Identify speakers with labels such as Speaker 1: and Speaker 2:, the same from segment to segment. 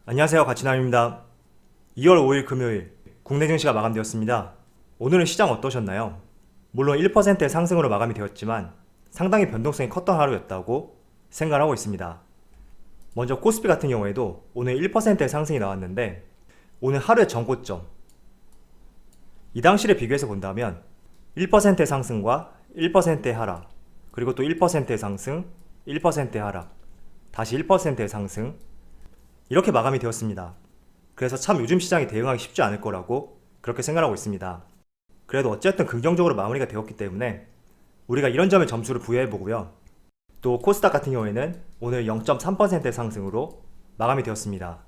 Speaker 1: 안녕하세요, 가치남입니다. 2월 5일 금요일 국내 증시가 마감되었습니다. 오늘은 시장 어떠셨나요? 물론 1%의 상승으로 마감이 되었지만 상당히 변동성이 컸던 하루였다고 생각을 하고 있습니다. 먼저 코스피 같은 경우에도 오늘 1%의 상승이 나왔는데 오늘 하루의 전고점 이 당시를 비교해서 본다면 1%의 상승과 1%의 하락, 그리고 또 1%의 상승, 1%의 하락, 다시 1%의 상승, 이렇게 마감이 되었습니다. 그래서 참 요즘 시장이 대응하기 쉽지 않을 거라고 그렇게 생각하고 있습니다. 그래도 어쨌든 긍정적으로 마무리가 되었기 때문에 우리가 이런 점에 점수를 부여해 보고요. 또 코스닥 같은 경우에는 오늘 0.3%의 상승으로 마감이 되었습니다.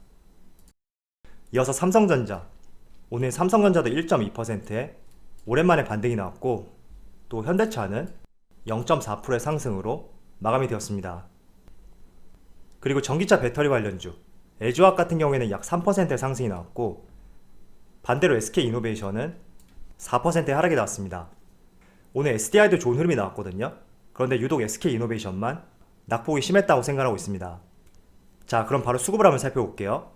Speaker 1: 이어서 삼성전자, 오늘 삼성전자도 1.2%의 오랜만에 반등이 나왔고, 또 현대차는 0.4%의 상승으로 마감이 되었습니다. 그리고 전기차 배터리 관련주 LG화학 같은 경우에는 약 3%의 상승이 나왔고, 반대로 SK이노베이션은 4%의 하락이 나왔습니다. 오늘 SDI도 좋은 흐름이 나왔거든요. 그런데 유독 SK이노베이션만 낙폭이 심했다고 생각하고 있습니다. 자, 그럼 바로 수급을 한번 살펴볼게요.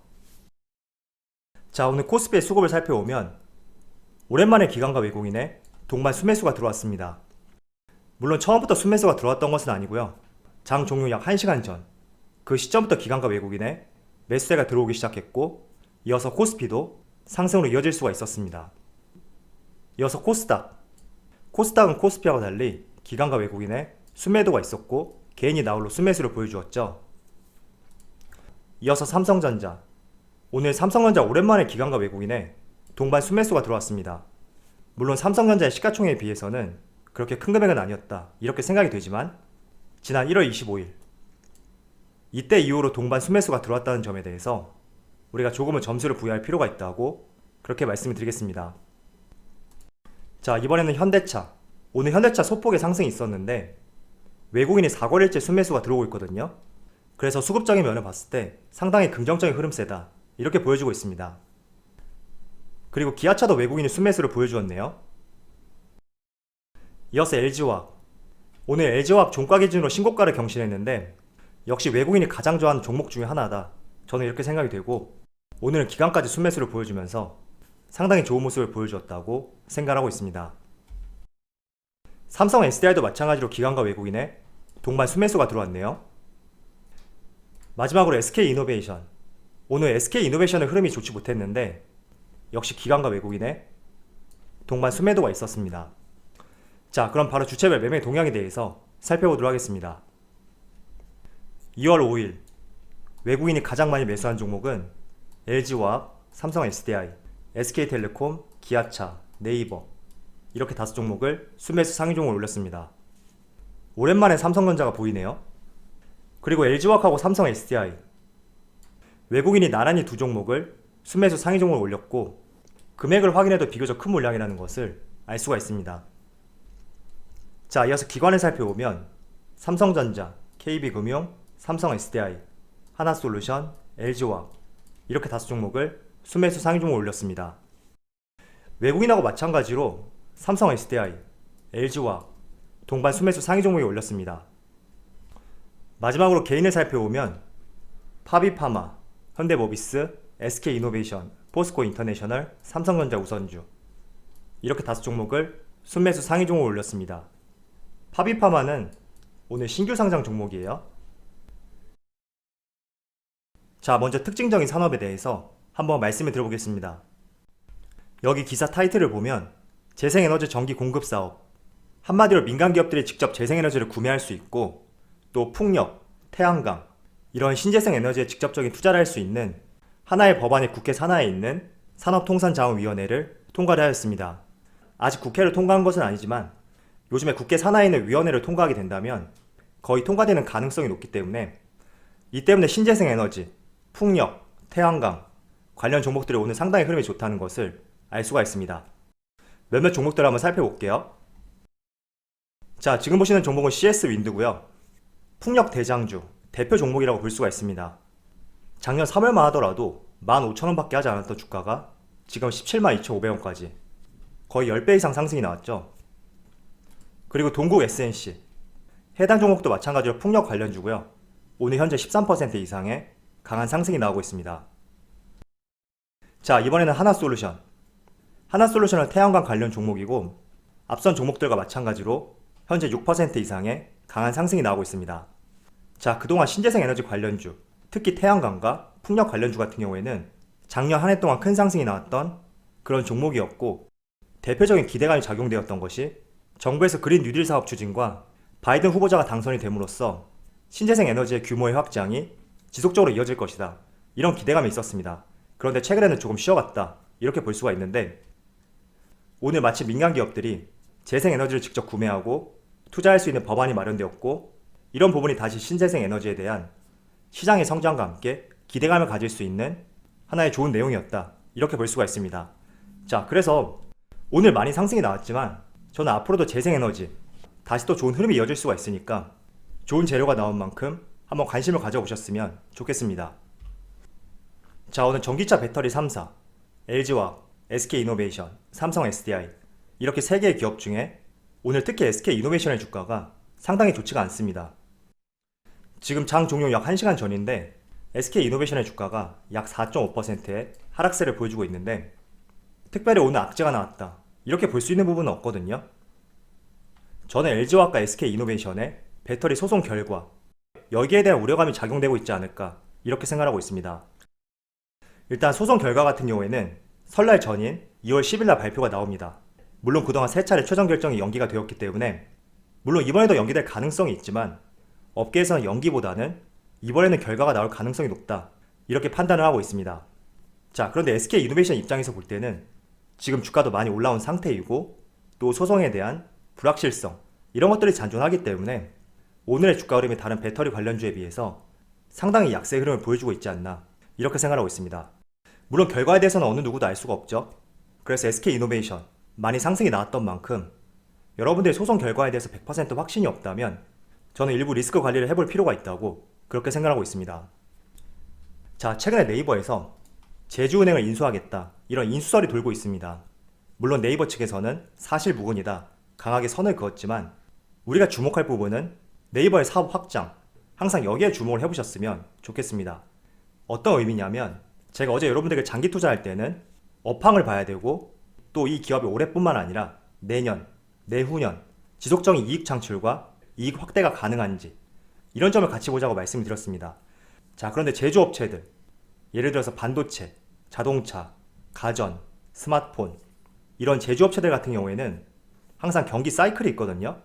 Speaker 1: 자, 오늘 코스피의 수급을 살펴보면 오랜만에 기관과 외국인의 동반 수매수가 들어왔습니다. 물론 처음부터 수매수가 들어왔던 것은 아니고요. 장 종료 약 1시간 전 그 시점부터 기관과 외국인의 매수세가 들어오기 시작했고, 이어서 코스피도 상승으로 이어질 수가 있었습니다. 이어서 코스닥은 코스피하고 달리 기관과 외국인의 순매도가 있었고 개인이 나홀로 순매수를 보여주었죠. 이어서 삼성전자, 오늘 삼성전자 오랜만에 기관과 외국인의 동반 순매수가 들어왔습니다. 물론 삼성전자의 시가총액에 비해서는 그렇게 큰 금액은 아니었다 이렇게 생각이 되지만, 지난 1월 25일 이때 이후로 동반 순매수가 들어왔다는 점에 대해서 우리가 조금은 점수를 부여할 필요가 있다고 그렇게 말씀을 드리겠습니다. 자, 이번에는 현대차. 오늘 현대차 소폭의 상승이 있었는데 외국인이 4거래일째 순매수가 들어오고 있거든요. 그래서 수급적인 면을 봤을 때 상당히 긍정적인 흐름세다 이렇게 보여주고 있습니다. 그리고 기아차도 외국인이 순매수를 보여주었네요. 이어서 LG화학. 오늘 LG화학 종가 기준으로 신고가를 경신했는데 역시 외국인이 가장 좋아하는 종목 중에 하나다 저는 이렇게 생각이 되고, 오늘은 기관까지 순매수를 보여주면서 상당히 좋은 모습을 보여주었다고 생각하고 있습니다. 삼성 SDI도 마찬가지로 기관과 외국인의 동반 순매수가 들어왔네요. 마지막으로 SK이노베이션. 오늘 SK이노베이션의 흐름이 좋지 못했는데 역시 기관과 외국인의 동반 순매도가 있었습니다. 자, 그럼 바로 주체별 매매 동향에 대해서 살펴보도록 하겠습니다. 2월 5일 외국인이 가장 많이 매수한 종목은 LG화학, 삼성 SDI, SK텔레콤, 기아차, 네이버 이렇게 5종목을 순매수 상위종을 올렸습니다. 오랜만에 삼성전자가 보이네요. 그리고 LG화학하고 삼성 SDI 외국인이 나란히 두 종목을 순매수 상위종을 올렸고, 금액을 확인해도 비교적 큰 물량이라는 것을 알 수가 있습니다. 자, 이어서 기관을 살펴보면 삼성전자, KB금융, 삼성 SDI, 하나솔루션, LG화학 이렇게 5종목을 순매수 상위종을 올렸습니다. 외국인하고 마찬가지로 삼성 SDI, LG화학 동반 순매수 상위종목에 올렸습니다. 마지막으로 개인을 살펴보면 파비파마, 현대모비스, SK이노베이션, 포스코인터내셔널, 삼성전자 우선주 이렇게 5종목을 순매수 상위종을 올렸습니다. 파비파마는 오늘 신규 상장 종목이에요. 자, 먼저 특징적인 산업에 대해서 한번 말씀을 드려보겠습니다. 여기 기사 타이틀을 보면 재생에너지 전기 공급 사업, 한마디로 민간 기업들이 직접 재생에너지를 구매할 수 있고, 또 풍력, 태양광 이런 신재생 에너지에 직접적인 투자를 할 수 있는 하나의 법안이 국회 산하에 있는 산업통상자원위원회를 통과를 하였습니다. 아직 국회를 통과한 것은 아니지만 요즘에 국회 산하에 있는 위원회를 통과하게 된다면 거의 통과되는 가능성이 높기 때문에, 이 때문에 신재생 에너지, 풍력, 태양광 관련 종목들이 오늘 상당히 흐름이 좋다는 것을 알 수가 있습니다. 몇몇 종목들을 한번 살펴볼게요. 자, 지금 보시는 종목은 CS윈드고요. 풍력 대장주, 대표 종목이라고 볼 수가 있습니다. 작년 3월만 하더라도 15,000원밖에 하지 않았던 주가가 지금 172,500원까지 거의 10배 이상 상승이 나왔죠. 그리고 동국 SNC, 해당 종목도 마찬가지로 풍력 관련주고요. 오늘 현재 13% 이상의 강한 상승이 나오고 있습니다. 자, 이번에는 하나솔루션. 하나솔루션은 태양광 관련 종목이고 앞선 종목들과 마찬가지로 현재 6% 이상의 강한 상승이 나오고 있습니다. 자, 그동안 신재생 에너지 관련주, 특히 태양광과 풍력 관련주 같은 경우에는 작년 한 해 동안 큰 상승이 나왔던 그런 종목이었고, 대표적인 기대감이 작용되었던 것이 정부에서 그린 뉴딜 사업 추진과 바이든 후보자가 당선이 됨으로써 신재생 에너지의 규모의 확장이 지속적으로 이어질 것이다, 이런 기대감이 있었습니다. 그런데 최근에는 조금 쉬어갔다, 이렇게 볼 수가 있는데, 오늘 마치 민간 기업들이 재생에너지를 직접 구매하고 투자할 수 있는 법안이 마련되었고, 이런 부분이 다시 신재생 에너지에 대한 시장의 성장과 함께 기대감을 가질 수 있는 하나의 좋은 내용이었다, 이렇게 볼 수가 있습니다. 자, 그래서 오늘 많이 상승이 나왔지만 저는 앞으로도 재생에너지 다시 또 좋은 흐름이 이어질 수가 있으니까 좋은 재료가 나온 만큼 한번 관심을 가져보셨으면 좋겠습니다. 자, 오늘 전기차 배터리 3사, LG화학, SK이노베이션, 삼성 SDI, 이렇게 3개의 기업 중에 오늘 특히 SK이노베이션의 주가가 상당히 좋지가 않습니다. 지금 장 종료 약 1시간 전인데 SK이노베이션의 주가가 약 4.5%의 하락세를 보여주고 있는데, 특별히 오늘 악재가 나왔다, 이렇게 볼 수 있는 부분은 없거든요. 저는 LG화학과 SK이노베이션의 배터리 소송 결과, 여기에 대한 우려감이 작용되고 있지 않을까, 이렇게 생각하고 있습니다. 일단 소송 결과 같은 경우에는 설날 전인 2월 10일 날 발표가 나옵니다. 물론 그동안 3차례 최종 결정이 연기가 되었기 때문에 물론 이번에도 연기될 가능성이 있지만 업계에서는 연기보다는 이번에는 결과가 나올 가능성이 높다, 이렇게 판단을 하고 있습니다. 자, 그런데 SK이노베이션 입장에서 볼 때는 지금 주가도 많이 올라온 상태이고 또 소송에 대한 불확실성, 이런 것들이 잔존하기 때문에 오늘의 주가 흐름이 다른 배터리 관련주에 비해서 상당히 약세 흐름을 보여주고 있지 않나, 이렇게 생각하고 있습니다. 물론 결과에 대해서는 어느 누구도 알 수가 없죠. 그래서 SK이노베이션 많이 상승이 나왔던 만큼 여러분들의 소송 결과에 대해서 100% 확신이 없다면 저는 일부 리스크 관리를 해볼 필요가 있다고 그렇게 생각하고 있습니다. 자, 최근에 네이버에서 제주은행을 인수하겠다, 이런 인수설이 돌고 있습니다. 물론 네이버 측에서는 사실무근이다, 강하게 선을 그었지만 우리가 주목할 부분은 네이버의 사업 확장, 항상 여기에 주목을 해보셨으면 좋겠습니다. 어떤 의미냐면 제가 어제 여러분들에게 장기 투자할 때는 업황을 봐야 되고 또 이 기업이 올해뿐만 아니라 내년, 내후년 지속적인 이익 창출과 이익 확대가 가능한지 이런 점을 같이 보자고 말씀을 드렸습니다. 자, 그런데 제조업체들, 예를 들어서 반도체, 자동차, 가전, 스마트폰, 이런 제조업체들 같은 경우에는 항상 경기 사이클이 있거든요.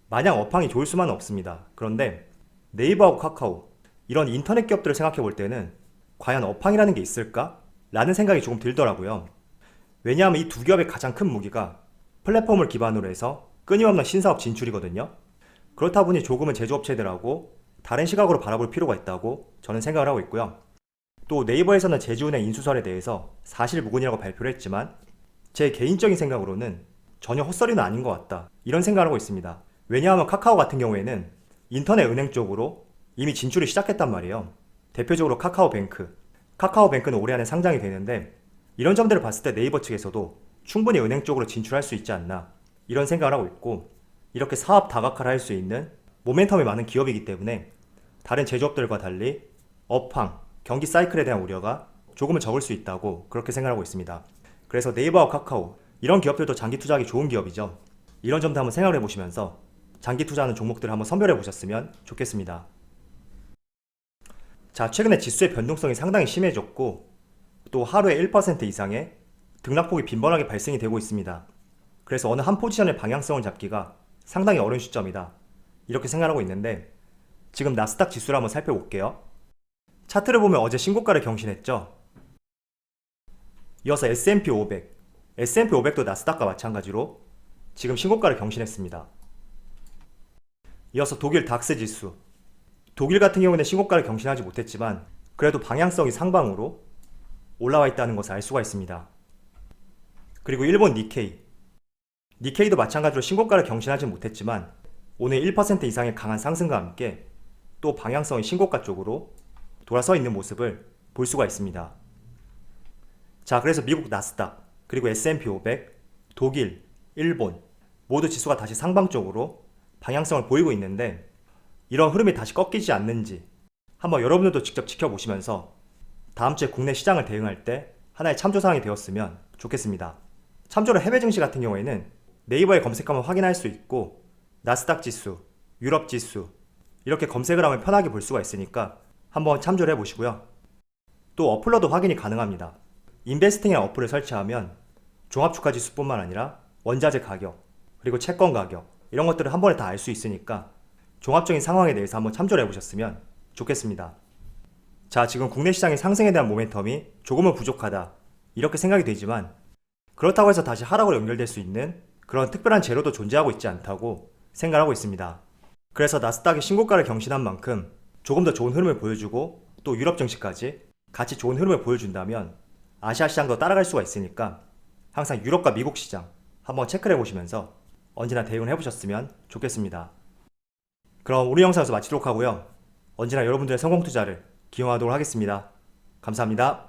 Speaker 1: 마냥 업황이 좋을 수만은 없습니다. 그런데 네이버하고 카카오, 이런 인터넷 기업들을 생각해 볼 때는 과연 업황이라는 게 있을까? 라는 생각이 조금 들더라고요. 왜냐하면 이 두 기업의 가장 큰 무기가 플랫폼을 기반으로 해서 끊임없는 신사업 진출이거든요. 그렇다 보니 조금은 제조업체들하고 다른 시각으로 바라볼 필요가 있다고 저는 생각을 하고 있고요. 또 네이버에서는 제주은행 인수설에 대해서 사실무근이라고 발표를 했지만 제 개인적인 생각으로는 전혀 헛소리는 아닌 것 같다, 이런 생각을 하고 있습니다. 왜냐하면 카카오 같은 경우에는 인터넷 은행 쪽으로 이미 진출을 시작했단 말이에요. 대표적으로 카카오뱅크, 카카오뱅크는 올해 안에 상장이 되는데 이런 점들을 봤을 때 네이버 측에서도 충분히 은행 쪽으로 진출할 수 있지 않나, 이런 생각을 하고 있고, 이렇게 사업 다각화를 할 수 있는 모멘텀이 많은 기업이기 때문에 다른 제조업들과 달리 업황, 경기 사이클에 대한 우려가 조금은 적을 수 있다고 그렇게 생각하고 있습니다. 그래서 네이버와 카카오, 이런 기업들도 장기 투자하기 좋은 기업이죠. 이런 점도 한번 생각을 해보시면서 장기 투자하는 종목들을 한번 선별해 보셨으면 좋겠습니다. 자, 최근에 지수의 변동성이 상당히 심해졌고 또 하루에 1% 이상의 등락폭이 빈번하게 발생이 되고 있습니다. 그래서 어느 한 포지션의 방향성을 잡기가 상당히 어려운 시점이다, 이렇게 생각하고 있는데, 지금 나스닥 지수를 한번 살펴볼게요. 차트를 보면 어제 신고가를 경신했죠. 이어서 S&P 500, S&P 500도 나스닥과 마찬가지로 지금 신고가를 경신했습니다. 이어서 독일 닥스 지수, 독일 같은 경우는 신고가를 경신하지 못했지만 그래도 방향성이 상방으로 올라와 있다는 것을 알 수가 있습니다. 그리고 일본 니케이도 마찬가지로 신고가를 경신하지 못했지만 오늘 1% 이상의 강한 상승과 함께 또 방향성이 신고가 쪽으로 돌아서 있는 모습을 볼 수가 있습니다. 자, 그래서 미국 나스닥, 그리고 S&P 500, 독일, 일본 모두 지수가 다시 상방 쪽으로 방향성을 보이고 있는데, 이런 흐름이 다시 꺾이지 않는지 한번 여러분들도 직접 지켜보시면서 다음 주에 국내 시장을 대응할 때 하나의 참조사항이 되었으면 좋겠습니다. 참조로 해외 증시 같은 경우에는 네이버에 검색하면 확인할 수 있고 나스닥 지수, 유럽 지수 이렇게 검색을 하면 편하게 볼 수가 있으니까 한번 참조를 해보시고요. 또 어플로도 확인이 가능합니다. 인베스팅의 어플을 설치하면 종합주가지수뿐만 아니라 원자재 가격, 그리고 채권 가격 이런 것들을 한 번에 다 알 수 있으니까 종합적인 상황에 대해서 한번 참조를 해보셨으면 좋겠습니다. 자, 지금 국내 시장의 상승에 대한 모멘텀이 조금은 부족하다 이렇게 생각이 되지만 그렇다고 해서 다시 하락으로 연결될 수 있는 그런 특별한 재료도 존재하고 있지 않다고 생각하고 있습니다. 그래서 나스닥이 신고가를 경신한 만큼 조금 더 좋은 흐름을 보여주고 또 유럽 증시까지 같이 좋은 흐름을 보여준다면 아시아 시장도 따라갈 수가 있으니까 항상 유럽과 미국 시장 한번 체크를 해보시면서 언제나 대응을 해보셨으면 좋겠습니다. 그럼 오늘 영상에서 마치도록 하고요. 언제나 여러분들의 성공 투자를 기원하도록 하겠습니다. 감사합니다.